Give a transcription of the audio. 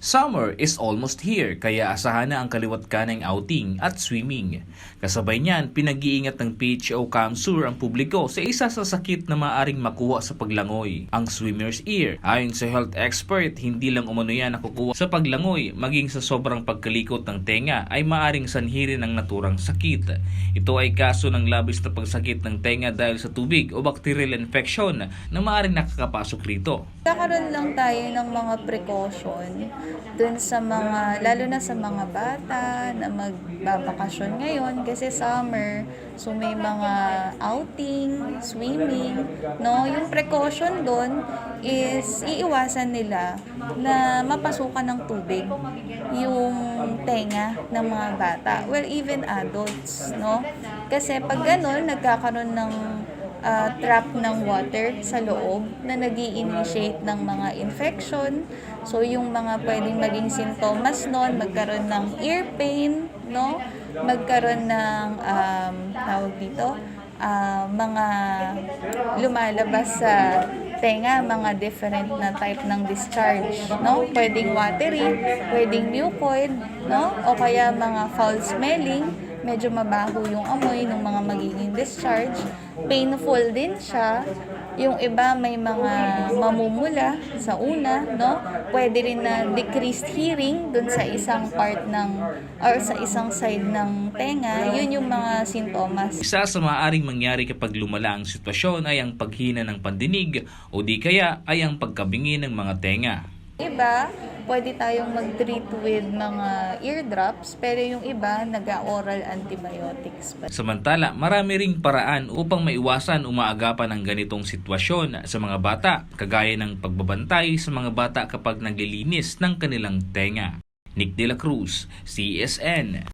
Summer is almost here kaya asahan na ang kaliwat kanang outing at swimming. Kasabay niyan, pinag-iingat ng PHO Kamsur ang publiko sa isa sa sakit na maaring makuha sa paglangoy, ang swimmer's ear. Ayon sa health expert, hindi lang umano yan nakukuha sa paglangoy, maging sa sobrang pagkalikot ng tenga ay maaring sanhirin ng naturang sakit. Ito ay kaso ng labis na pagsakit ng tenga dahil sa tubig o bacterial infection na maaring nakakapasok rito. Kakaroon lang tayo ng mga precaution dun sa mga, lalo na sa mga bata na magbabakasyon ngayon kasi summer, so may mga outing, swimming, no? Yung precaution dun is iiwasan nila na mapasukan ng tubig yung tenga ng mga bata. Well, even adults, no? Kasi pag ganun, nagkakaroon ng trap ng water sa loob na nag-i-initiate ng mga infection. So, yung mga pwedeng maging sintomas nun, magkaroon ng ear pain, no? Magkaroon ng, tawag dito, mga lumalabas sa tenga, mga different na type ng discharge, no? Pwedeng watery, pwedeng mucoid, no? O kaya mga foul smelling, medyo mabaho yung amoy ng mga magiging discharge. Painful din siya. Yung iba may mga mamumula sa una, no? Pwede rin na decreased hearing dun sa isang part ng or sa isang side ng tenga. Yun yung mga sintomas. Isa sa maaaring mangyari kapag lumala ang sitwasyon ay ang paghina ng pandinig o di kaya ay ang pagkabingi ng mga tenga. Iba, pwede tayong mag-treat with mga eardrops, pero yung iba, nag-oral antibiotics pa. Samantala, marami ring paraan upang maiwasan umaagapan ng ganitong sitwasyon sa mga bata, kagaya ng pagbabantay sa mga bata kapag naglilinis ng kanilang tenga. Nick De La Cruz, CSN.